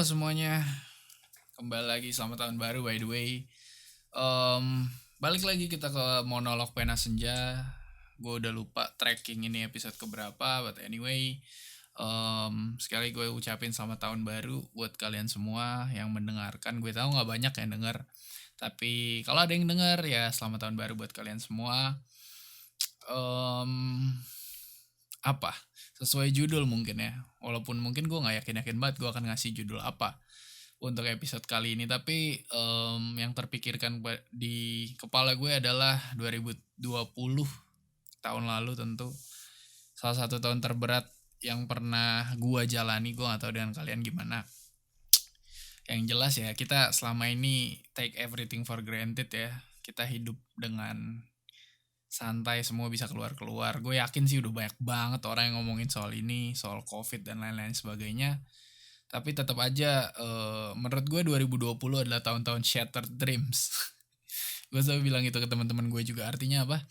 semuanya, kembali lagi selamat tahun baru by the way. Balik lagi kita ke monolog pena senja. Gue udah lupa tracking ini episode keberapa, but anyway, sekali gue ucapin selamat tahun baru buat kalian semua yang mendengarkan. Gue tahu nggak banyak yang denger, tapi kalau ada yang denger ya selamat tahun baru buat kalian semua. Apa? Sesuai judul mungkin ya, walaupun mungkin gue nggak yakin banget gue akan ngasih judul apa untuk episode kali ini, tapi yang terpikirkan di kepala gue adalah 2020, tahun lalu tentu salah satu tahun terberat yang pernah gue jalani. Gue gak tahu dengan kalian gimana. Yang jelas ya, kita selama ini take everything for granted ya. Kita hidup dengan santai, semua bisa keluar-keluar. Gue yakin sih udah banyak banget orang yang ngomongin soal ini, soal covid dan lain-lain sebagainya. Tapi tetap aja menurut gue 2020 adalah tahun-tahun shattered dreams. Gue selalu bilang itu ke teman-teman gue juga. Artinya apa?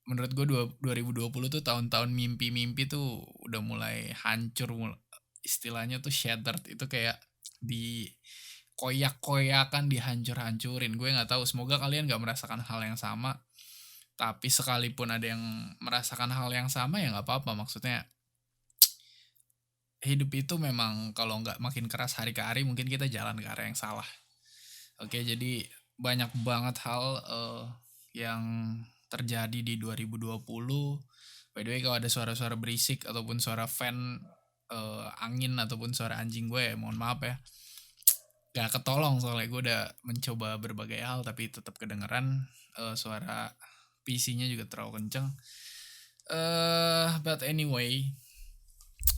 Menurut gue 2020 tuh tahun-tahun mimpi-mimpi tuh udah mulai hancur. Istilahnya tuh shattered. Itu kayak di koyak-koyakan, dihancur-hancurin. Gue gak tahu, semoga kalian gak merasakan hal yang sama. Tapi sekalipun ada yang merasakan hal yang sama ya gak apa-apa. Maksudnya hidup itu memang kalau nggak makin keras hari ke hari, mungkin kita jalan ke arah yang salah. Oke, jadi banyak banget hal yang terjadi di 2020. By the way, kalau ada suara-suara berisik ataupun suara fan angin ataupun suara anjing gue ya mohon maaf ya. Gak ketolong soalnya gue udah mencoba berbagai hal tapi tetap kedengeran. Suara PC-nya juga terlalu kenceng. But anyway,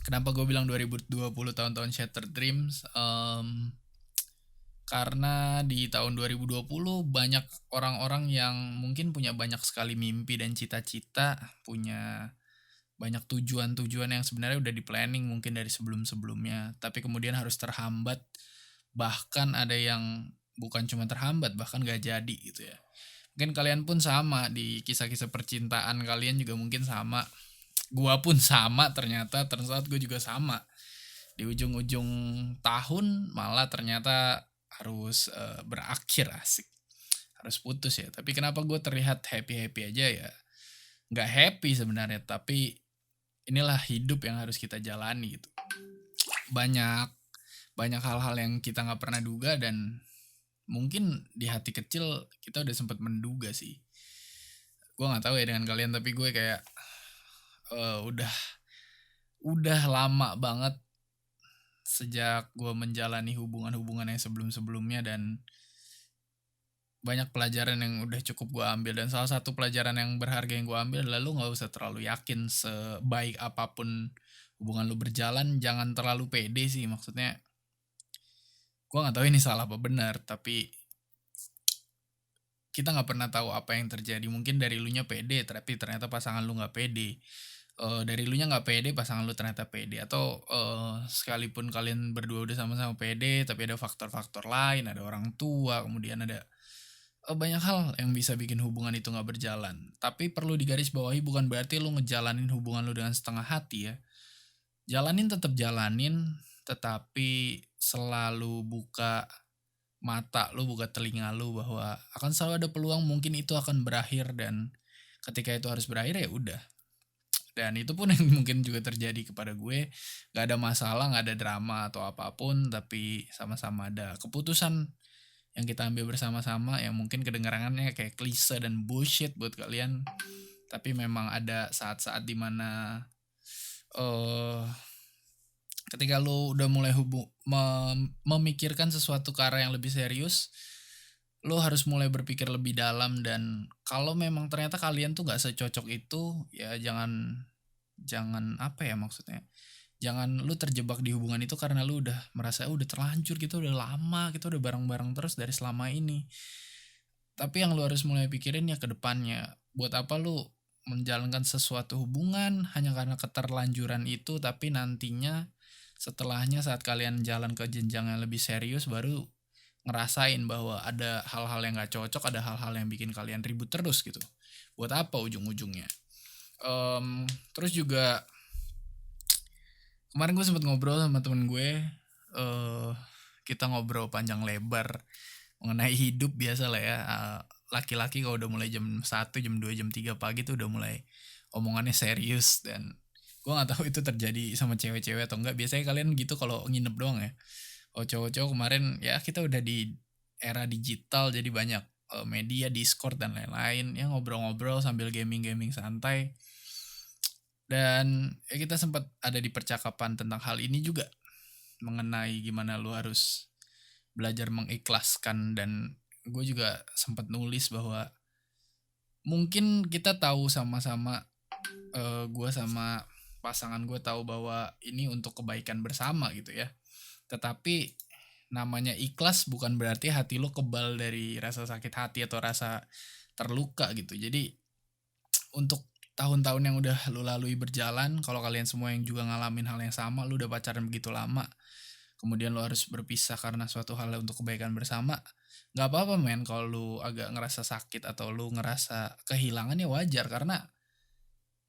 kenapa gue bilang 2020 tahun-tahun shattered dreams? Karena di tahun 2020 banyak orang-orang yang mungkin punya banyak sekali mimpi dan cita-cita, punya banyak tujuan-tujuan yang sebenarnya udah di planning mungkin dari sebelum-sebelumnya, tapi kemudian harus terhambat. Bahkan ada yang bukan cuma terhambat, bahkan gak jadi gitu ya. Mungkin kalian pun sama, di kisah-kisah percintaan kalian juga mungkin sama. Gua pun sama ternyata gue juga sama. Di ujung-ujung tahun malah ternyata harus berakhir, asik. Harus putus ya. Tapi kenapa gue terlihat happy-happy aja ya? Gak happy sebenarnya, tapi inilah hidup yang harus kita jalani gitu. Banyak hal-hal yang kita gak pernah duga dan mungkin di hati kecil kita udah sempat menduga sih. Gue gak tahu ya dengan kalian, tapi gue kayak udah lama banget sejak gue menjalani hubungan-hubungan yang sebelum-sebelumnya dan banyak pelajaran yang udah cukup gue ambil. Dan salah satu pelajaran yang berharga yang gue ambil adalah lu gak usah terlalu yakin. Sebaik apapun hubungan lu berjalan, jangan terlalu pede sih. Maksudnya gue gak tahu ini salah apa benar, tapi kita gak pernah tahu apa yang terjadi. Mungkin dari lu nya pede tapi ternyata pasangan lu gak pede. Dari lu nya gak pede, pasangan lu ternyata pede. Atau sekalipun kalian berdua udah sama-sama pede, tapi ada faktor-faktor lain, ada orang tua, kemudian ada banyak hal yang bisa bikin hubungan itu gak berjalan. Tapi perlu digarisbawahi bukan berarti lu ngejalanin hubungan lu dengan setengah hati ya. Tetap jalanin, tetapi selalu buka mata lu, buka telinga lu bahwa akan selalu ada peluang mungkin itu akan berakhir, dan ketika itu harus berakhir ya udah. Dan itu pun yang mungkin juga terjadi kepada gue. Gak ada masalah, gak ada drama atau apapun, tapi sama-sama ada keputusan yang kita ambil bersama-sama yang mungkin kedengarannya kayak klise dan bullshit buat kalian. Tapi memang ada saat-saat dimana ketika lo udah mulai memikirkan sesuatu ke arah yang lebih serius, lo harus mulai berpikir lebih dalam. Dan kalau memang ternyata kalian tuh gak secocok itu, ya jangan apa ya maksudnya, jangan lu terjebak di hubungan itu karena lu udah merasa udah terlanjur gitu, udah lama kita udah bareng-bareng terus dari selama ini. Tapi yang lu harus mulai pikirin ya ke depannya, buat apa lu menjalankan sesuatu hubungan hanya karena keterlanjuran itu, tapi nantinya setelahnya saat kalian jalan ke jenjang yang lebih serius baru ngerasain bahwa ada hal-hal yang gak cocok, ada hal-hal yang bikin kalian ribut terus gitu. Buat apa ujung-ujungnya? Terus juga kemarin gue sempat ngobrol sama temen gue, eee, kita ngobrol panjang lebar mengenai hidup biasa lah ya, laki-laki kalau udah mulai jam 1 jam 2 jam 3 pagi tuh udah mulai omongannya serius dan gua nggak tahu itu terjadi sama cewek-cewek atau enggak, biasanya kalian gitu kalau nginep doang ya? Kalau cowok-cowok kemarin ya kita udah di era digital jadi banyak, media, Discord dan lain-lain, ya ngobrol-ngobrol sambil gaming-gaming santai. Dan ya kita sempat ada di percakapan tentang hal ini juga, mengenai gimana lu harus belajar mengikhlaskan dan gue juga sempat nulis bahwa mungkin kita tahu sama-sama, gue sama pasangan gue tahu bahwa ini untuk kebaikan bersama gitu ya. Tetapi namanya ikhlas bukan berarti hati lu kebal dari rasa sakit hati atau rasa terluka gitu. Jadi untuk tahun-tahun yang udah lu lalui berjalan, kalau kalian semua yang juga ngalamin hal yang sama, lu udah pacaran begitu lama, kemudian lu harus berpisah karena suatu hal untuk kebaikan bersama, nggak apa-apa men kalau lu agak ngerasa sakit atau lu ngerasa kehilangan, ya wajar karena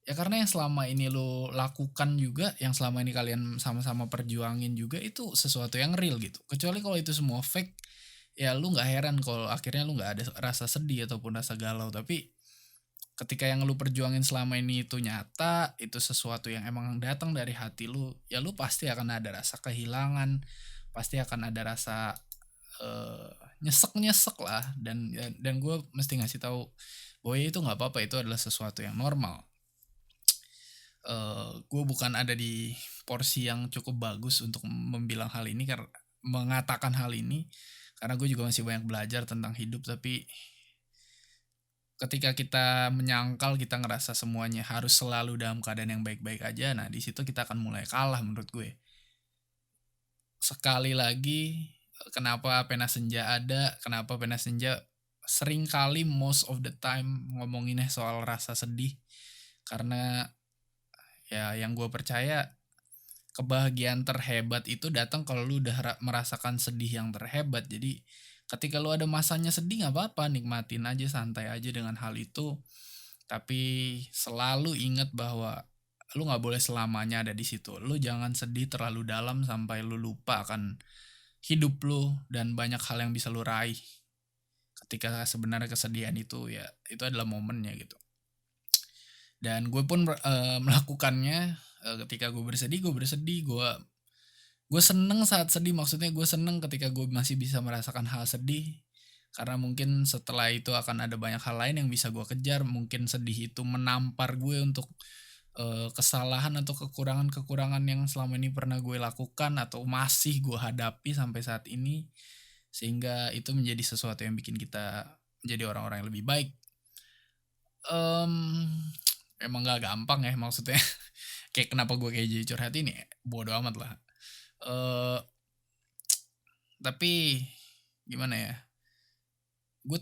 yang selama ini lu lakukan juga, yang selama ini kalian sama-sama perjuangin juga itu sesuatu yang real gitu. Kecuali kalau itu semua fake, ya lu nggak heran kalau akhirnya lu nggak ada rasa sedih ataupun rasa galau. Tapi ketika yang lu perjuangin selama ini itu nyata, itu sesuatu yang emang datang dari hati lu, ya lu pasti akan ada rasa kehilangan, pasti akan ada rasa, eee, nyesek-nyesek lah dan gue mesti ngasih tahu bahwa ya itu nggak apa-apa, itu adalah sesuatu yang normal. Gue bukan ada di porsi yang cukup bagus untuk membilang hal ini mengatakan hal ini, karena gue juga masih banyak belajar tentang hidup, tapi ketika kita menyangkal, kita ngerasa semuanya harus selalu dalam keadaan yang baik-baik aja, nah di situ kita akan mulai kalah menurut gue. Sekali lagi, kenapa Pena Senja ada, kenapa Pena Senja sering kali most of the time ngomonginnya soal rasa sedih, karena ya yang gue percaya kebahagiaan terhebat itu datang kalau lu udah merasakan sedih yang terhebat. Jadi ketika lu ada masanya sedih nggak apa-apa, nikmatin aja, santai aja dengan hal itu. Tapi selalu ingat bahwa lu nggak boleh selamanya ada di situ. Lu jangan sedih terlalu dalam sampai lu lupa akan hidup lu dan banyak hal yang bisa lu raih. Ketika sebenarnya kesedihan itu ya itu adalah momennya gitu. Dan gue pun melakukannya, ketika gue bersedih, gue seneng saat sedih, maksudnya gue seneng ketika gue masih bisa merasakan hal sedih, karena mungkin setelah itu akan ada banyak hal lain yang bisa gue kejar, mungkin sedih itu menampar gue untuk, kesalahan atau kekurangan-kekurangan yang selama ini pernah gue lakukan atau masih gue hadapi sampai saat ini, sehingga itu menjadi sesuatu yang bikin kita menjadi orang-orang yang lebih baik. Mmm, Emang gak gampang ya maksudnya, kayak kenapa gue kayak jadi curhat ini, bodo amat lah. Eee, tapi gimana ya, gue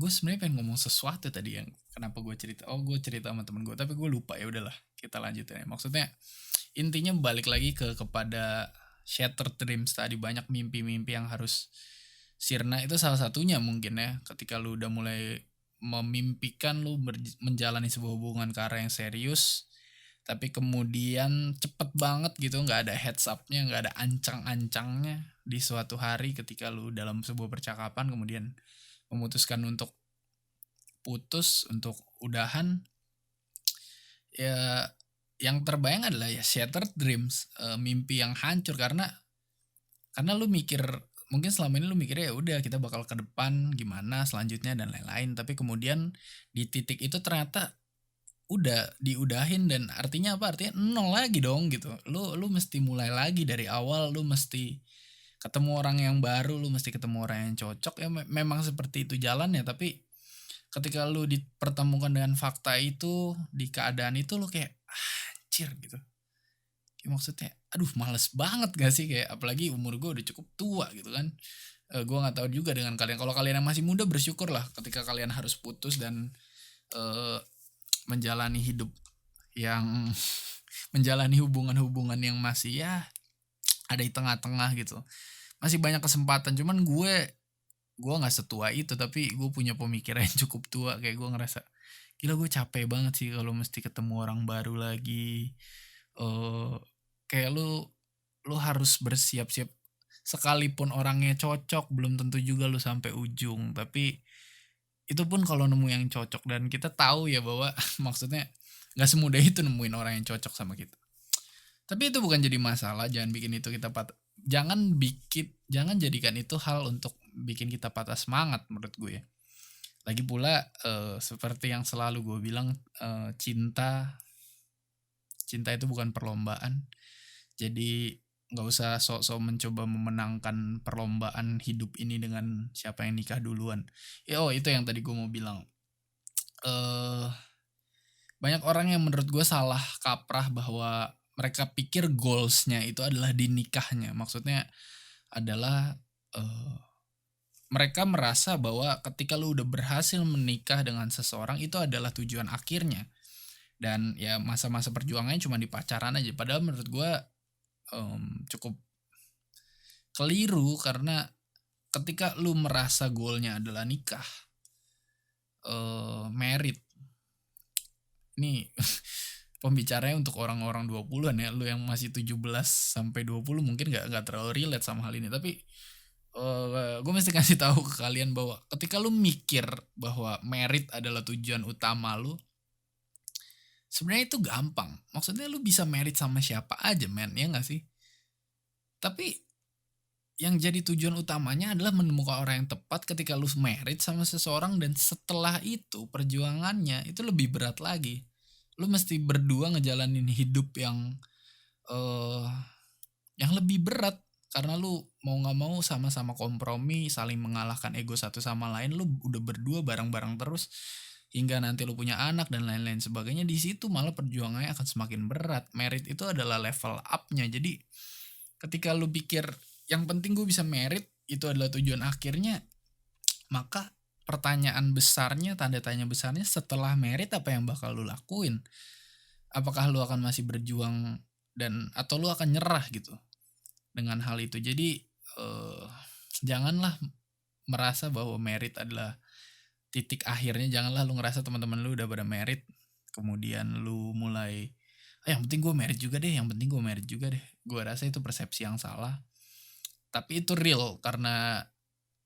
sebenarnya pengen ngomong sesuatu tadi yang kenapa gue cerita sama temen gue, tapi gue lupa, ya udahlah kita lanjutin ya. Maksudnya intinya balik lagi kepada shattered dreams tadi, banyak mimpi-mimpi yang harus sirna, itu salah satunya mungkin ya, ketika lu udah mulai memimpikan lu menjalani sebuah hubungan ke arah yang serius, tapi kemudian cepet banget gitu, nggak ada heads up-nya, nggak ada ancang-ancangnya di suatu hari ketika lu dalam sebuah percakapan kemudian memutuskan untuk putus, untuk udahan, ya yang terbayang adalah ya shattered dreams, mimpi yang hancur karena lu mikir, mungkin selama ini lu mikirnya ya udah kita bakal ke depan gimana selanjutnya dan lain-lain, tapi kemudian di titik itu ternyata udah diudahin dan artinya apa? Artinya nol lagi dong gitu. Lu mesti mulai lagi dari awal, lu mesti ketemu orang yang baru, lu mesti ketemu orang yang cocok, ya memang seperti itu jalannya, tapi ketika lu dipertemukan dengan fakta itu, di keadaan itu, lu kayak, anjir gitu. Ya maksudnya, aduh males banget gak sih, kayak apalagi umur gue udah cukup tua gitu kan. Gue nggak tahu juga dengan kalian. Kalau kalian yang masih muda bersyukur lah ketika kalian harus putus dan eh, menjalani hidup yang menjalani hubungan-hubungan yang masih ya ada di tengah-tengah gitu. Masih banyak kesempatan. Cuman gue nggak setua itu, tapi gue punya pemikiran yang cukup tua, kayak gue ngerasa gila gue capek banget sih kalau mesti ketemu orang baru lagi. Kayak lu harus bersiap-siap, sekalipun orangnya cocok belum tentu juga lu sampai ujung, tapi itu pun kalau nemu yang cocok dan kita tahu ya bahwa maksudnya nggak semudah itu nemuin orang yang cocok sama kita. Tapi itu bukan jadi masalah, jangan bikin itu kita jangan jadikan itu hal untuk bikin kita patah semangat menurut gue ya. Lagi pula seperti yang selalu gue bilang, cinta itu bukan perlombaan. Jadi nggak usah sok-sok mencoba memenangkan perlombaan hidup ini dengan siapa yang nikah duluan. Itu yang tadi gue mau bilang. Eh Banyak orang yang menurut gue salah kaprah bahwa mereka pikir goalsnya itu adalah di nikahnya. Maksudnya adalah eh, mereka merasa bahwa ketika lu udah berhasil menikah dengan seseorang itu adalah tujuan akhirnya. Dan ya masa-masa perjuangannya cuma di pacaran aja. Padahal menurut gue cukup keliru karena ketika lu merasa goalnya adalah nikah, married, ini pembicaranya untuk orang-orang 20-an ya. Lu yang masih 17 sampai 20 mungkin gak terlalu relate sama hal ini, tapi gue mesti kasih tahu ke kalian bahwa ketika lu mikir bahwa merit adalah tujuan utama lu, sebenarnya itu gampang. Maksudnya lu bisa merit sama siapa aja, men, ya gak sih? Tapi yang jadi tujuan utamanya adalah menemukan orang yang tepat ketika lu merit sama seseorang, dan setelah itu perjuangannya itu lebih berat lagi. Lu mesti berdua ngejalanin hidup yang lebih berat karena lu mau nggak mau sama-sama kompromi, saling mengalahkan ego satu sama lain. Lu udah berdua bareng-bareng terus hingga nanti lu punya anak dan lain-lain sebagainya. Di situ malah perjuangannya akan semakin berat. Merit itu adalah level up-nya. Jadi ketika lu pikir yang penting gue bisa merit itu adalah tujuan akhirnya, maka pertanyaan besarnya, tanda tanya besarnya, setelah merit apa yang bakal lu lakuin? Apakah lu akan masih berjuang atau lu akan nyerah gitu dengan hal itu? Jadi janganlah merasa bahwa merit adalah titik akhirnya. Janganlah lu ngerasa teman-teman lu udah pada merit kemudian lu mulai yang penting gue merit juga deh, gue rasa itu persepsi yang salah. Tapi itu real karena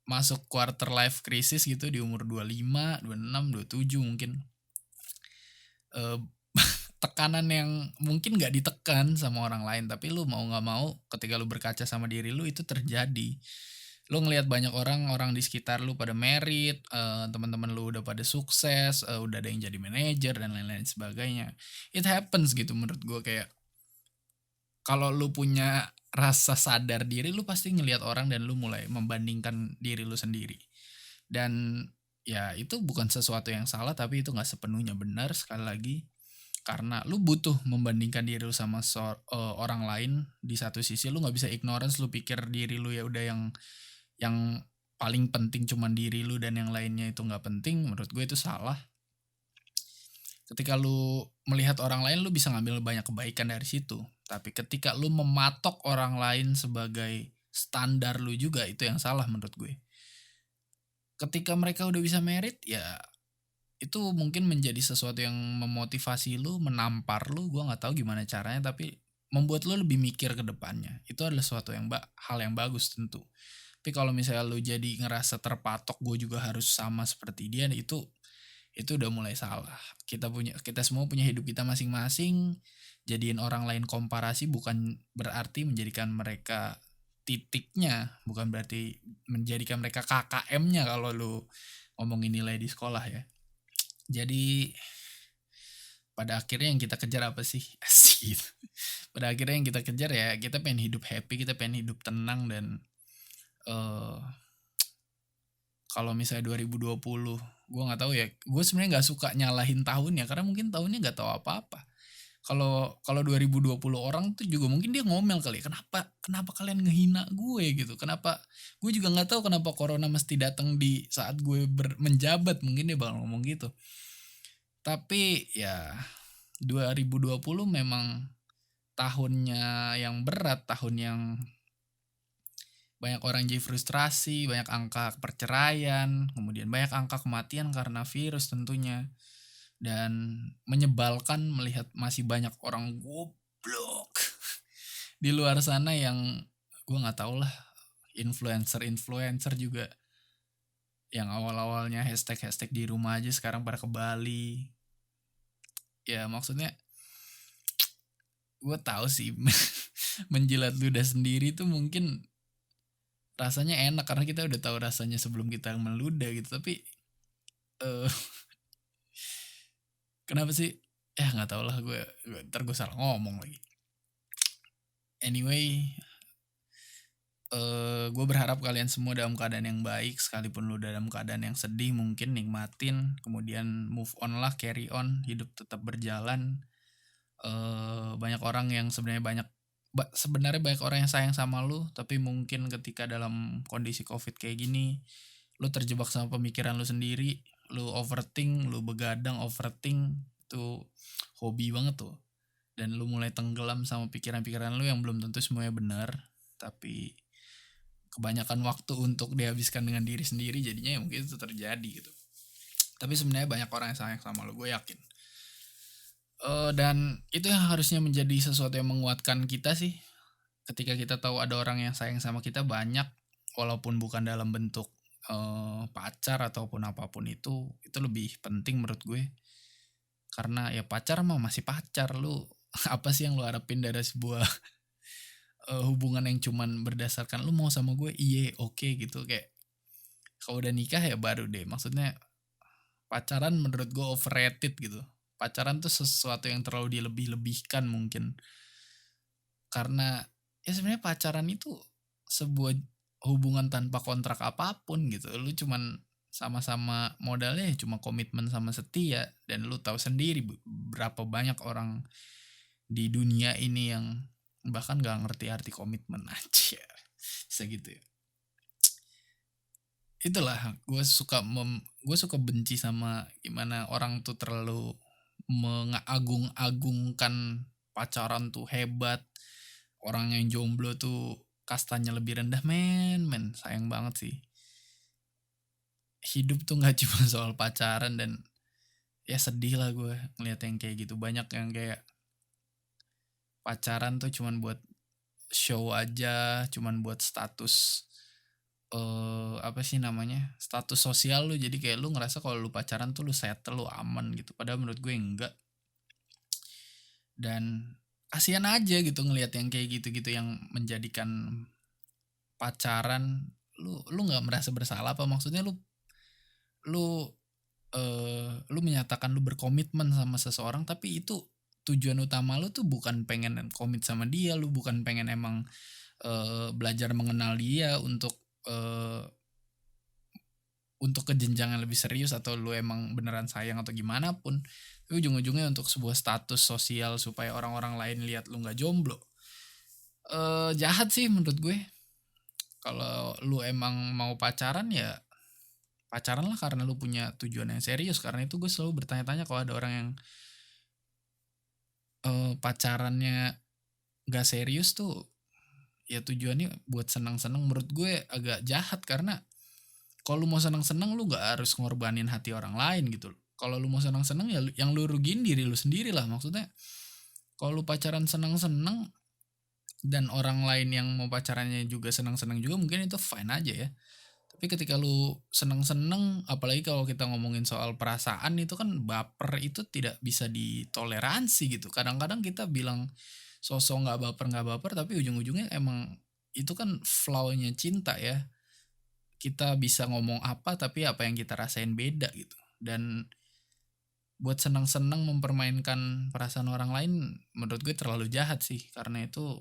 masuk quarter life crisis gitu di umur 25, 26, 27 mungkin. Tekanan yang mungkin gak ditekan sama orang lain, tapi lu mau gak mau ketika lu berkaca sama diri lu itu terjadi. Lu ngelihat banyak orang di sekitar lu pada merit, teman-teman lu udah pada sukses, udah ada yang jadi manajer dan lain-lain sebagainya. It happens gitu menurut gue. Kayak kalau lu punya rasa sadar diri, lu pasti ngelihat orang dan lu mulai membandingkan diri lu sendiri. Dan ya itu bukan sesuatu yang salah, tapi itu gak sepenuhnya benar. Sekali lagi, karena lu butuh membandingkan diri lu sama orang lain. Di satu sisi lu gak bisa ignorance, lu pikir diri lu ya udah yang paling penting cuman diri lu dan yang lainnya itu gak penting. Menurut gue itu salah. Ketika lu melihat orang lain, lu bisa ngambil banyak kebaikan dari situ. Tapi ketika lu mematok orang lain sebagai standar lu juga, itu yang salah menurut gue. Ketika mereka udah bisa merit, ya itu mungkin menjadi sesuatu yang memotivasi lu, menampar lu. Gue gak tahu gimana caranya, tapi membuat lu lebih mikir ke depannya. Itu adalah suatu hal yang bagus tentu. Tapi kalau misalnya lu jadi ngerasa terpatok, gue juga harus sama seperti dia, itu udah mulai salah. Kita semua punya hidup kita masing-masing. Jadiin orang lain komparasi bukan berarti menjadikan mereka titiknya, bukan berarti menjadikan mereka KKM-nya kalau lu ngomongin nilai di sekolah ya. Jadi pada akhirnya yang kita kejar apa sih? Asik. Pada akhirnya yang kita kejar ya kita pengen hidup happy, kita pengen hidup tenang. Dan kalau misalnya 2020, gue nggak tahu ya. Gue sebenarnya nggak suka nyalahin tahunnya karena mungkin tahunnya nggak tahu apa-apa. Kalau 2020 orang tuh juga mungkin dia ngomel kali, kenapa kalian ngehina gue gitu? Kenapa? Gue juga nggak tahu kenapa corona mesti datang di saat gue menjabat, mungkin dia bakal ngomong gitu. Tapi ya 2020 memang tahunnya yang berat, tahun yang banyak orang jadi frustrasi, banyak angka perceraian, kemudian banyak angka kematian karena virus tentunya. Dan menyebalkan melihat masih banyak orang goblok di luar sana yang gue nggak tahu lah influencer juga yang awal-awalnya hashtag di rumah aja sekarang pada ke Bali. Ya maksudnya gue tahu sih menjilat ludah sendiri tuh mungkin rasanya enak karena kita udah tahu rasanya sebelum kita meludah gitu, tapi eh kenapa sih ya nggak tau lah, gue ntar gue salah ngomong lagi. Anyway, gue berharap kalian semua dalam keadaan yang baik, sekalipun lu dalam keadaan yang sedih mungkin nikmatin, kemudian move on lah, carry on, hidup tetap berjalan. Banyak orang yang sebenarnya banyak orang yang sayang sama lu, tapi mungkin ketika dalam kondisi COVID kayak gini, lu terjebak sama pemikiran lu sendiri, lu overthink, lu begadang overthink, itu hobi banget tuh. Dan lu mulai tenggelam sama pikiran-pikiran lu yang belum tentu semuanya benar, tapi kebanyakan waktu untuk dihabiskan dengan diri sendiri, jadinya ya mungkin itu terjadi gitu. Tapi sebenarnya banyak orang yang sayang sama lu, gue yakin. Dan itu yang harusnya menjadi sesuatu yang menguatkan kita sih. Ketika kita tahu ada orang yang sayang sama kita banyak, walaupun bukan dalam bentuk pacar ataupun apapun itu lebih penting menurut gue. Karena ya pacar mah masih pacar, lu apa sih yang lu harapin dari sebuah hubungan yang cuman berdasarkan lu mau sama gue, iya oke gitu. Kayak kalau udah nikah ya baru deh, maksudnya pacaran menurut gue overrated gitu. Pacaran tuh sesuatu yang terlalu dilebih-lebihkan mungkin. Karena ya sebenarnya pacaran itu sebuah hubungan tanpa kontrak apapun gitu. Lu cuman sama-sama modalnya ya cuma komitmen sama setia, dan lu tahu sendiri berapa banyak orang di dunia ini yang bahkan gak ngerti arti komitmen aja. Bisa gitu ya. Itulah gue suka benci sama gimana orang tuh terlalu mengagung-agungkan pacaran tuh hebat, orang yang jomblo tuh kastanya lebih rendah. Men sayang banget sih, hidup tuh nggak cuma soal pacaran. Dan ya sedih lah gue ngeliat yang kayak gitu, banyak yang kayak pacaran tuh cuman buat show aja, cuman buat status, apa sih namanya, status sosial lu. Jadi kayak lu ngerasa kalau lu pacaran tuh lu settle, lu aman gitu, padahal menurut gue enggak. Dan kasihan aja gitu ngelihat yang kayak gitu-gitu yang menjadikan pacaran lu nggak merasa bersalah apa, maksudnya lu lu menyatakan lu berkomitmen sama seseorang, tapi itu tujuan utama lu tuh bukan pengen komit sama dia, lu bukan pengen emang belajar mengenal dia untuk ke jenjang yang lebih serius, atau lu emang beneran sayang atau gimana pun, tapi ujung-ujungnya untuk sebuah status sosial supaya orang-orang lain lihat lu nggak jomblo. Jahat sih menurut gue. Kalau lu emang mau pacaran ya pacaran lah karena lu punya tujuan yang serius. Karena itu gue selalu bertanya-tanya kalau ada orang yang pacarannya nggak serius tuh, ya tujuannya buat senang-senang. Menurut gue agak jahat, karena kalau lu mau senang-senang lu nggak harus ngorbanin hati orang lain gitu. Kalau lu mau senang-senang ya yang lu rugiin diri lu sendiri lah. Maksudnya kalau lu pacaran senang-senang dan orang lain yang mau pacarannya juga senang-senang juga, mungkin itu fine aja ya. Tapi ketika lu senang-senang, apalagi kalau kita ngomongin soal perasaan, itu kan baper itu tidak bisa ditoleransi gitu. Kadang-kadang kita bilang sosok nggak baper, tapi ujung-ujungnya emang itu kan flow-nya cinta ya. Kita bisa ngomong apa, tapi apa yang kita rasain beda gitu. Dan buat senang-senang mempermainkan perasaan orang lain, menurut gue terlalu jahat sih. Karena itu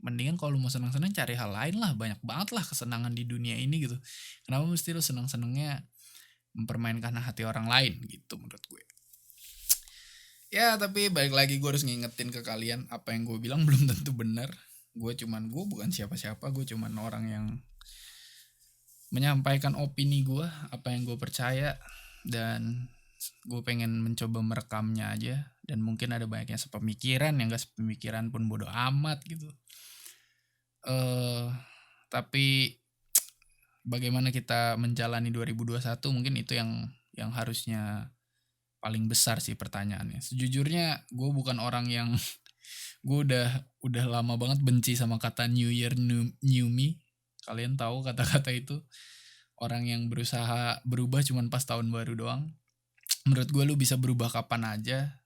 mendingan kalau lu mau senang-senang cari hal lain lah, banyak banget lah kesenangan di dunia ini gitu. Kenapa mesti lu senang-senangnya mempermainkan hati orang lain gitu menurut gue. Ya tapi balik lagi gue harus ngingetin ke kalian, apa yang gue bilang belum tentu benar. Gue bukan siapa-siapa, gue cuman orang yang menyampaikan opini gue, apa yang gue percaya, dan gue pengen mencoba merekamnya aja. Dan mungkin ada banyak yang sepemikiran, yang gak sepemikiran pun bodo amat gitu. Tapi bagaimana kita menjalani 2021 mungkin itu yang harusnya paling besar sih pertanyaannya. Sejujurnya gue bukan orang yang gue udah lama banget benci sama kata New Year New Me. Kalian tahu kata-kata itu, orang yang berusaha berubah cuman pas tahun baru doang. Menurut gue lu bisa berubah kapan aja,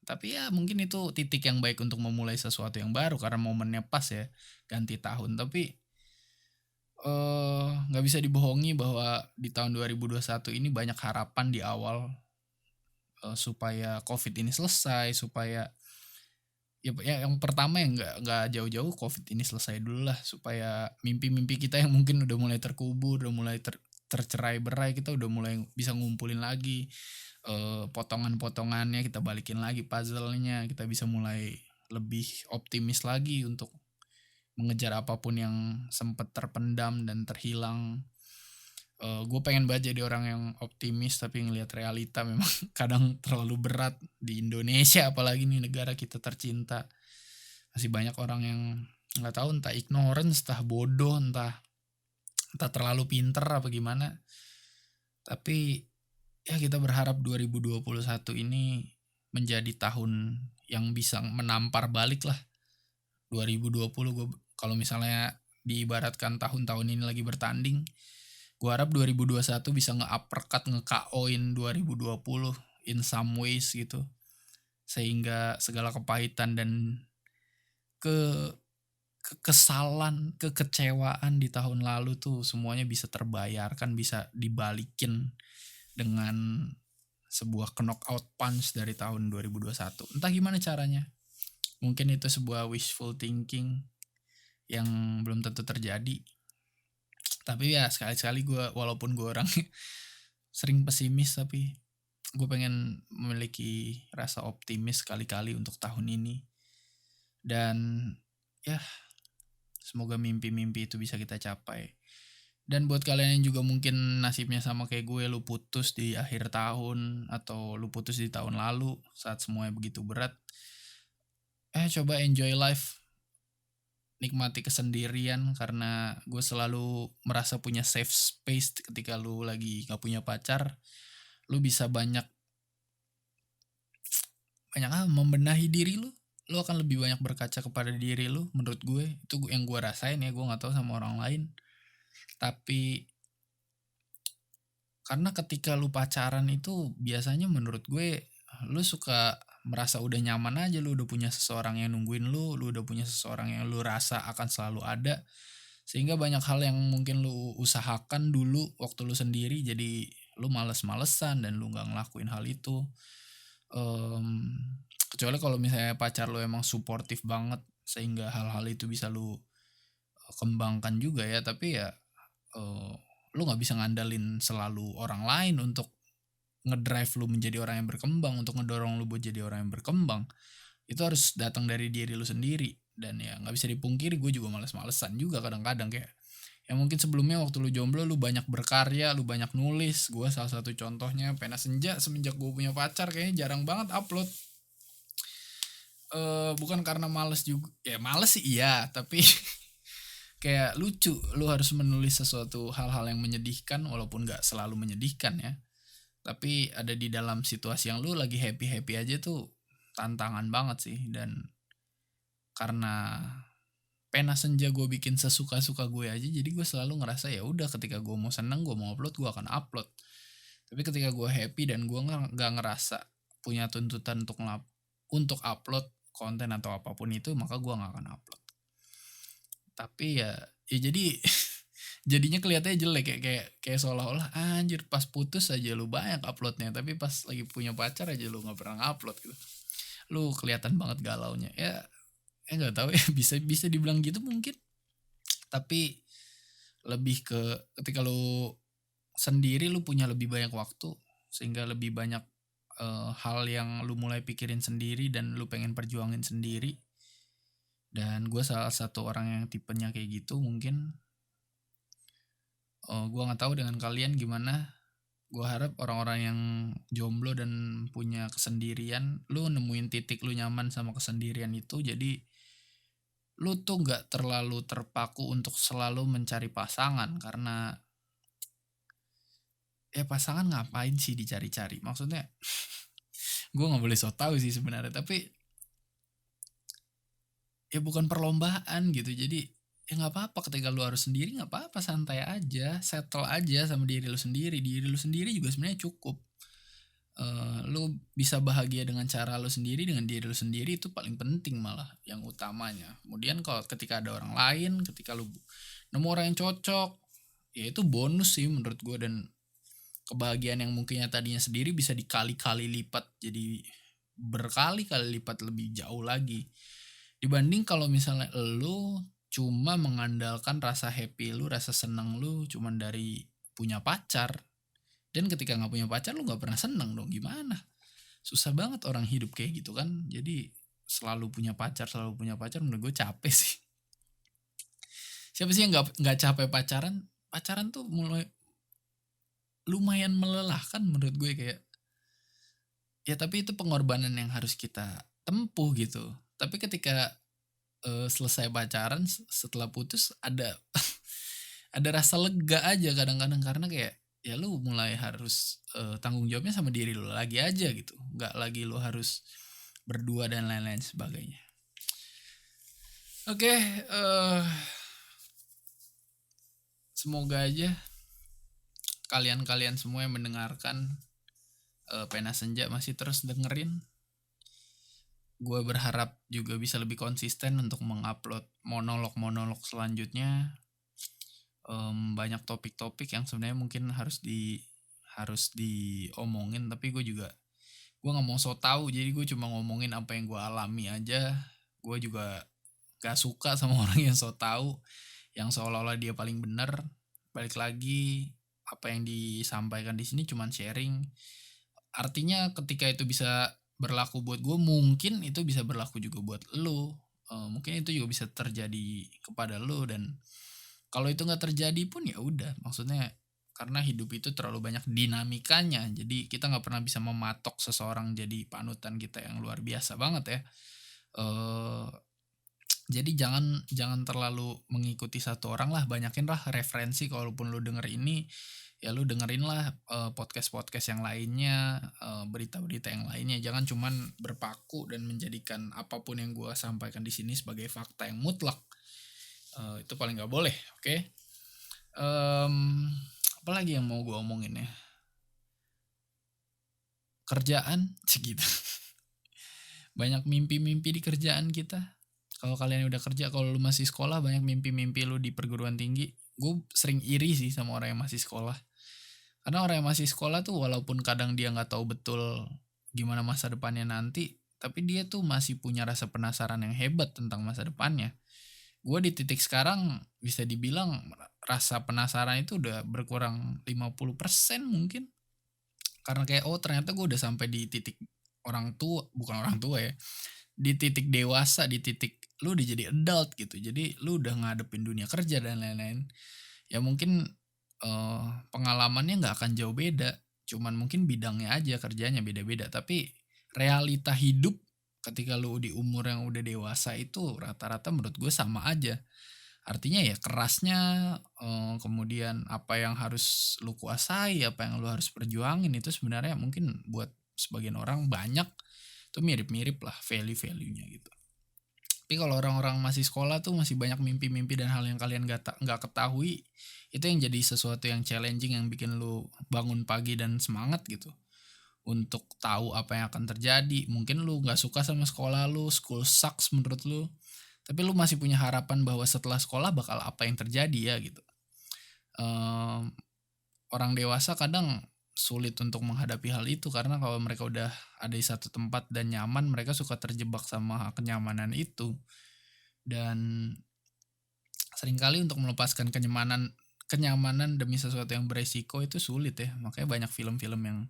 tapi ya mungkin itu titik yang baik untuk memulai sesuatu yang baru karena momennya pas ya, ganti tahun. Tapi nggak bisa dibohongi bahwa di tahun 2021 ini banyak harapan di awal, supaya Covid ini selesai, supaya ya yang pertama yang nggak jauh-jauh Covid ini selesai dulu lah, supaya mimpi-mimpi kita yang mungkin udah mulai terkubur, udah mulai tercerai-berai, kita udah mulai bisa ngumpulin lagi, potongan-potongannya kita balikin lagi puzzle-nya, kita bisa mulai lebih optimis lagi untuk mengejar apapun yang sempat terpendam dan terhilang. Gue pengen banget jadi orang yang optimis, tapi ngelihat realita memang kadang terlalu berat di Indonesia, apalagi nih negara kita tercinta. Masih banyak orang yang nggak tahu, entah ignorance, entah bodoh, entah terlalu pinter apa gimana. Tapi ya kita berharap 2021 ini menjadi tahun yang bisa menampar balik lah 2020. Gue kalau misalnya diibaratkan tahun-tahun ini lagi bertanding, gue harap 2021 bisa nge-uppercut, nge-KO-in 2020 in some ways gitu. Sehingga segala kepahitan dan ke kekesalan, kekecewaan di tahun lalu tuh semuanya bisa terbayarkan, bisa dibalikin dengan sebuah knockout punch dari tahun 2021. Entah gimana caranya. Mungkin itu sebuah wishful thinking yang belum tentu terjadi. Tapi ya sekali-sekali gue, walaupun gue orang sering pesimis, tapi gue pengen memiliki rasa optimis sekali-kali untuk tahun ini. Dan ya semoga mimpi-mimpi itu bisa kita capai. Dan buat kalian yang juga mungkin nasibnya sama kayak gue, lu putus di akhir tahun atau lu putus di tahun lalu saat semuanya begitu berat, coba enjoy life, nikmati kesendirian, karena gue selalu merasa punya safe space ketika lu lagi gak punya pacar. Lu bisa banyak membenahi diri lu. Lu akan lebih banyak berkaca kepada diri lu, menurut gue. Itu yang gue rasain ya, gue gak tahu sama orang lain. Tapi karena ketika lu pacaran itu biasanya menurut gue lu suka merasa udah nyaman aja, lu udah punya seseorang yang nungguin lu udah punya seseorang yang lu rasa akan selalu ada. Sehingga banyak hal yang mungkin lu usahakan dulu waktu lu sendiri jadi lu males-malesan dan lu gak ngelakuin hal itu. Kecuali kalau misalnya pacar lu emang suportif banget sehingga hal-hal itu bisa lu kembangkan juga ya. Tapi ya lu nggak bisa ngandalin selalu orang lain untuk ngedrive lu menjadi orang yang berkembang, untuk ngedorong lu buat jadi orang yang berkembang. Itu harus datang dari diri lu sendiri. Dan ya nggak bisa dipungkiri, gue juga males-malesan juga kadang-kadang. Kayak ya mungkin sebelumnya waktu lu jomblo lu banyak berkarya, lu banyak nulis. Gue salah satu contohnya. Pena Senja semenjak gue punya pacar kayaknya jarang banget upload. Bukan karena males juga, ya males sih iya, tapi kayak lucu, lu harus menulis sesuatu hal-hal yang menyedihkan, walaupun gak selalu menyedihkan ya, tapi ada di dalam situasi yang lu lagi happy-happy aja tuh tantangan banget sih. Dan karena Pena Senja gue bikin sesuka-suka gue aja, jadi gue selalu ngerasa ya udah, ketika gue mau seneng, gue mau upload, gue akan upload. Tapi ketika gue happy dan gue gak ngerasa punya tuntutan untuk upload konten atau apapun itu, maka gue gak akan upload. Tapi ya jadi jadinya kelihatannya jelek, kayak seolah-olah anjir pas putus aja lu banyak uploadnya, tapi pas lagi punya pacar aja lu nggak pernah upload gitu. Lu kelihatan banget galaunya. Ya nggak tahu ya, bisa dibilang gitu mungkin. Tapi lebih ke ketika lu sendiri lu punya lebih banyak waktu, sehingga lebih banyak hal yang lu mulai pikirin sendiri dan lu pengen perjuangin sendiri. Dan gue salah satu orang yang tipenya kayak gitu mungkin. Gue nggak tahu dengan kalian gimana. Gue harap orang-orang yang jomblo dan punya kesendirian, lu nemuin titik lu nyaman sama kesendirian itu. Jadi lu tuh nggak terlalu terpaku untuk selalu mencari pasangan, karena ya pasangan ngapain sih dicari-cari? Maksudnya gue nggak boleh so tau sih sebenarnya, tapi ya bukan perlombaan gitu. Jadi ya nggak apa-apa ketika lu harus sendiri, nggak apa-apa, santai aja, settle aja sama diri lu sendiri juga sebenarnya cukup. Lu bisa bahagia dengan cara lu sendiri, dengan diri lu sendiri, itu paling penting malah, yang utamanya. Kemudian kalau ketika ada orang lain, ketika lu nemu orang yang cocok, ya itu bonus sih menurut gue. Dan kebahagiaan yang mungkinnya tadinya sendiri bisa dikali-kali lipat, jadi berkali-kali lipat lebih jauh lagi. Dibanding kalau misalnya lu cuma mengandalkan rasa happy lu, rasa seneng lu cuman dari punya pacar. Dan ketika nggak punya pacar lu nggak pernah seneng dong, gimana? Susah banget orang hidup kayak gitu kan. Jadi selalu punya pacar menurut gue capek sih. Siapa sih yang nggak capek pacaran? Pacaran tuh mulai lumayan melelahkan menurut gue, kayak ya tapi itu pengorbanan yang harus kita tempuh gitu. Tapi ketika selesai pacaran, setelah putus ada ada rasa lega aja kadang-kadang, karena kayak ya lu mulai harus tanggung jawabnya sama diri lu lagi aja gitu, nggak lagi lu harus berdua dan lain-lain sebagainya. Oke, semoga aja kalian semua yang mendengarkan Pena Senja masih terus dengerin. Gue berharap juga bisa lebih konsisten untuk mengupload monolog selanjutnya. Banyak topik-topik yang sebenarnya mungkin harus diomongin, tapi gue nggak mau so tau, jadi gue cuma ngomongin apa yang gue alami aja. Gue juga gak suka sama orang yang so tau, yang seolah-olah dia paling benar. Balik lagi, apa yang disampaikan di sini cuma sharing. Artinya ketika itu bisa berlaku buat gue, mungkin itu bisa berlaku juga buat lo. Mungkin itu juga bisa terjadi kepada lo. Dan kalau itu nggak terjadi pun ya udah, maksudnya karena hidup itu terlalu banyak dinamikanya, jadi kita nggak pernah bisa mematok seseorang jadi panutan kita yang luar biasa banget ya. Jadi jangan terlalu mengikuti satu orang lah, banyakin lah referensi. Kalaupun lu denger ini, ya lu dengerin lah podcast-podcast yang lainnya, berita-berita yang lainnya. Jangan cuman berpaku dan menjadikan apapun yang gue sampaikan di sini sebagai fakta yang mutlak. Itu paling nggak boleh, oke? Apalagi yang mau gue omongin ya? Kerjaan, segitu. Banyak mimpi-mimpi di kerjaan kita. Kalau kalian udah kerja, kalau lu masih sekolah, banyak mimpi-mimpi lu di perguruan tinggi. Gue sering iri sih sama orang yang masih sekolah. Karena orang yang masih sekolah tuh walaupun kadang dia gak tahu betul gimana masa depannya nanti, tapi dia tuh masih punya rasa penasaran yang hebat tentang masa depannya. Gue di titik sekarang bisa dibilang rasa penasaran itu udah berkurang 50% mungkin. Karena kayak ternyata gue udah sampai di titik bukan orang tua ya, di titik dewasa, di titik lu udah jadi adult gitu. Jadi lu udah ngadepin dunia kerja dan lain-lain. Ya mungkin pengalamannya nggak akan jauh beda, cuman mungkin bidangnya aja kerjanya beda-beda. Tapi realita hidup ketika lu di umur yang udah dewasa itu rata-rata menurut gue sama aja. Artinya ya kerasnya, kemudian apa yang harus lu kuasai, apa yang lu harus perjuangin, itu sebenarnya mungkin buat sebagian orang banyak tuh mirip-mirip lah value-value-nya gitu. Tapi kalau orang-orang masih sekolah tuh masih banyak mimpi-mimpi dan hal yang kalian nggak ketahui. Itu yang jadi sesuatu yang challenging, yang bikin lu bangun pagi dan semangat gitu untuk tahu apa yang akan terjadi. Mungkin lu nggak suka sama sekolah lu, school sucks menurut lu, tapi lu masih punya harapan bahwa setelah sekolah bakal apa yang terjadi ya gitu. Orang dewasa kadang sulit untuk menghadapi hal itu, karena kalau mereka udah ada di satu tempat dan nyaman, mereka suka terjebak sama kenyamanan itu. Dan seringkali untuk melepaskan kenyamanan demi sesuatu yang beresiko itu sulit ya. Makanya banyak film-film yang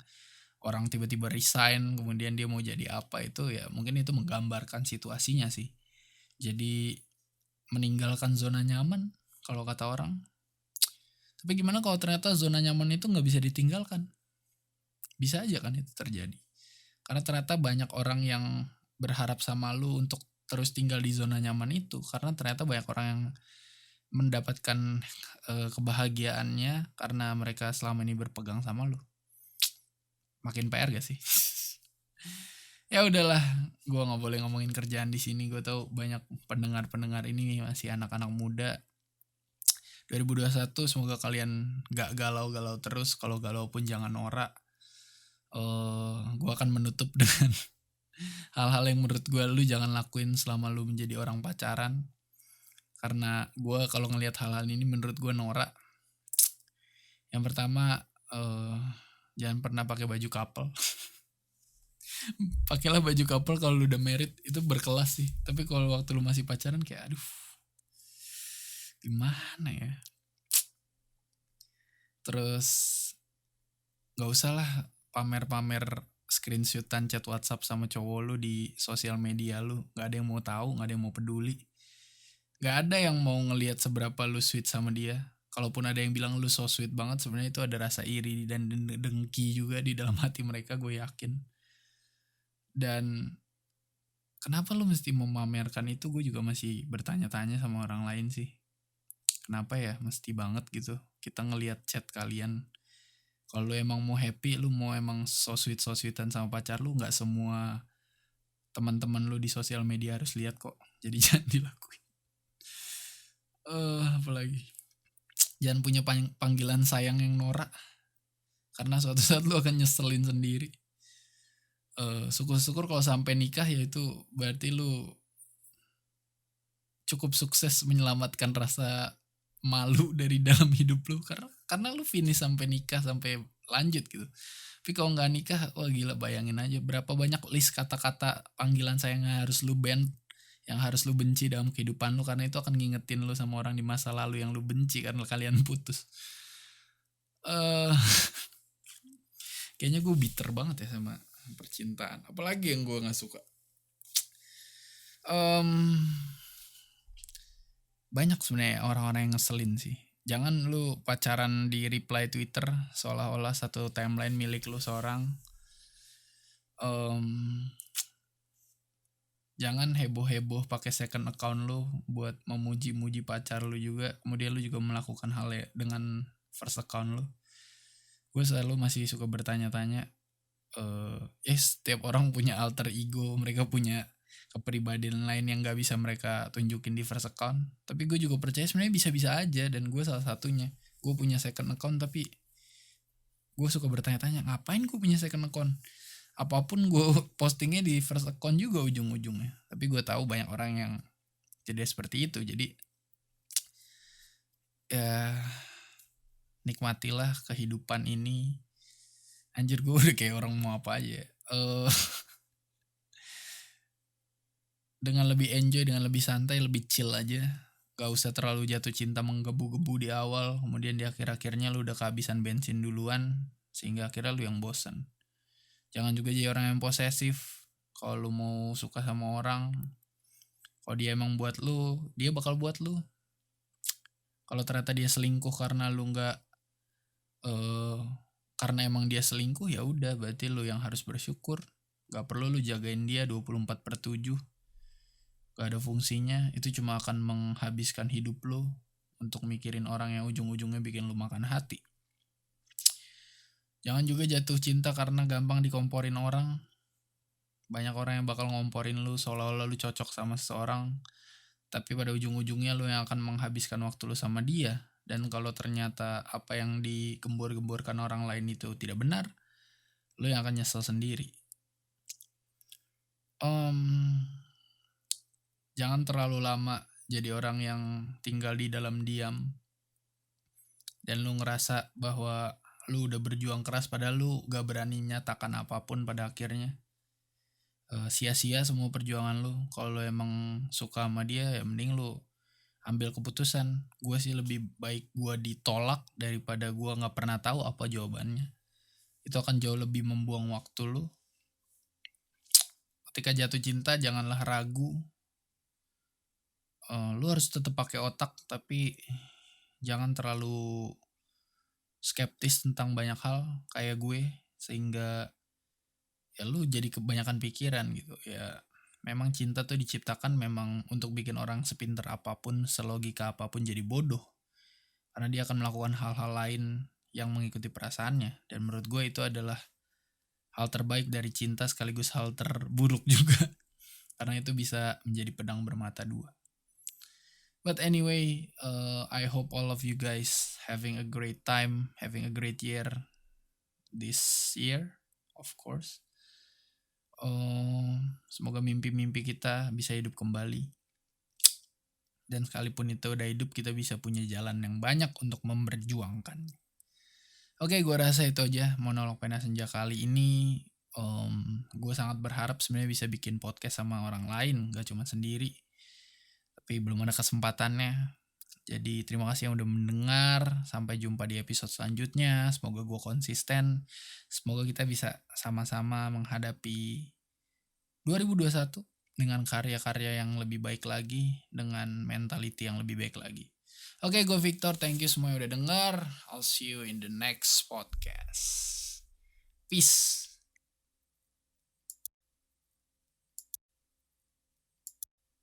orang tiba-tiba resign kemudian dia mau jadi apa, itu ya mungkin itu menggambarkan situasinya sih. Jadi meninggalkan zona nyaman kalau kata orang. Tapi gimana kalau ternyata zona nyaman itu nggak bisa ditinggalkan? Bisa aja kan itu terjadi. Karena ternyata banyak orang yang berharap sama lu untuk terus tinggal di zona nyaman itu, karena ternyata banyak orang yang mendapatkan kebahagiaannya karena mereka selama ini berpegang sama lu. Makin PR gak sih? Ya udahlah, gue nggak boleh ngomongin kerjaan di sini. Gue tahu banyak pendengar ini masih anak-anak muda. 2021 semoga kalian gak galau-galau terus. Kalau galau pun jangan norak. Gue akan menutup dengan hal-hal yang menurut gue lu jangan lakuin selama lu menjadi orang pacaran. Karena gue kalau ngelihat hal-hal ini menurut gue norak. Yang pertama, jangan pernah pakai baju couple. Pakailah baju couple kalau lu udah married, itu berkelas sih. Tapi kalau waktu lu masih pacaran kayak aduh, gimana ya. Terus gak usah lah pamer-pamer screenshotan chat WhatsApp sama cowok lu di sosial media lu. Gak ada yang mau tahu, gak ada yang mau peduli. Gak ada yang mau ngelihat seberapa lu sweet sama dia. Kalaupun ada yang bilang lu so sweet banget, sebenarnya itu ada rasa iri dan dengki juga di dalam hati mereka, gue yakin. Dan kenapa lu mesti memamerkan itu, gue juga masih bertanya-tanya sama orang lain sih. Kenapa ya mesti banget gitu kita ngelihat chat kalian. Kalau lu emang mau happy, lu mau emang so sweetan sama pacar lu, gak semua teman-teman lu di sosial media harus lihat kok. Jadi jangan dilakuin. Apalagi jangan punya panggilan sayang yang norak, karena suatu saat lu akan nyeselin sendiri. Syukur-syukur kalau sampai nikah, ya itu berarti lu cukup sukses menyelamatkan rasa malu dari dalam hidup lu, karena lu finish sampai nikah, sampai lanjut gitu. Tapi kalau nggak nikah, wah gila, bayangin aja berapa banyak list kata-kata panggilan sayang yang harus lu ban, yang harus lu benci dalam kehidupan lu, karena itu akan ngingetin lu sama orang di masa lalu yang lu benci karena kalian putus. Kayaknya gue bitter banget ya sama percintaan. Apalagi yang gue nggak suka. Banyak sebenarnya orang-orang yang ngeselin sih. Jangan lu pacaran di reply Twitter seolah-olah satu timeline milik lu seorang. Jangan heboh-heboh pakai second account lu buat memuji-muji pacar lu juga. Kemudian lu juga melakukan hal ya dengan first account lu. Gue selalu masih suka bertanya-tanya. Setiap orang punya alter ego, mereka punya kepribadian lain yang gak bisa mereka tunjukin di first account. Tapi gue juga percaya sebenarnya bisa-bisa aja, dan gue salah satunya. Gue punya second account, tapi gue suka bertanya-tanya, ngapain gue punya second account? Apapun gue postingnya di first account juga ujung-ujungnya. Tapi gue tahu banyak orang yang tidak seperti itu. Jadi ya nikmatilah kehidupan ini. Anjir, gue udah kayak orang mau apa aja. Dengan lebih enjoy, dengan lebih santai, lebih chill aja. Gak usah terlalu jatuh cinta menggebu-gebu di awal, kemudian di akhir-akhirnya lu udah kehabisan bensin duluan, sehingga akhirnya lu yang bosan. Jangan juga jadi orang yang posesif. Kalau lu mau suka sama orang, kalau dia emang buat lu, dia bakal buat lu. Kalau ternyata dia selingkuh karena lu gak, karena emang dia selingkuh, ya udah berarti lu yang harus bersyukur. Gak perlu lu jagain dia 24/7. Gak ada fungsinya, itu cuma akan menghabiskan hidup lo untuk mikirin orang yang ujung-ujungnya bikin lo makan hati. Jangan juga jatuh cinta karena gampang dikomporin orang. Banyak orang yang bakal ngomporin lo seolah-olah lo cocok sama seseorang, tapi pada ujung-ujungnya lo yang akan menghabiskan waktu lo sama dia. Dan kalau ternyata apa yang digembor-gemborkan orang lain itu tidak benar, lo yang akan nyesel sendiri. Jangan terlalu lama jadi orang yang tinggal di dalam diam dan lu ngerasa bahwa lu udah berjuang keras padahal lu gak berani nyatakan apapun pada akhirnya. Sia-sia semua perjuangan lu. Kalau lu emang suka sama dia, ya mending lu ambil keputusan. Gue sih lebih baik gue ditolak daripada gue gak pernah tahu apa jawabannya. Itu akan jauh lebih membuang waktu lu. Ketika jatuh cinta janganlah ragu. Lu harus tetap pakai otak, tapi jangan terlalu skeptis tentang banyak hal kayak gue, sehingga ya lu jadi kebanyakan pikiran gitu. Ya memang cinta tuh diciptakan memang untuk bikin orang sepintar apapun, selogika apapun jadi bodoh, karena dia akan melakukan hal-hal lain yang mengikuti perasaannya. Dan menurut gue itu adalah hal terbaik dari cinta sekaligus hal terburuk juga, karena itu bisa menjadi pedang bermata dua. But anyway, I hope all of you guys having a great time, having a great year this year, of course. Semoga mimpi-mimpi kita bisa hidup kembali. Dan sekalipun itu udah hidup, kita bisa punya jalan yang banyak untuk memperjuangkan. Oke, gue rasa itu aja monolog Pena Senja kali ini. Gue sangat berharap sebenarnya bisa bikin podcast sama orang lain, gak cuma sendiri. Tapi belum ada kesempatannya. Jadi terima kasih yang udah mendengar. Sampai jumpa di episode selanjutnya. Semoga gue konsisten. Semoga kita bisa sama-sama menghadapi 2021 dengan karya-karya yang lebih baik lagi, dengan mentality yang lebih baik lagi. Oke, gue Victor. Thank you semua yang udah dengar. I'll see you in the next podcast. Peace.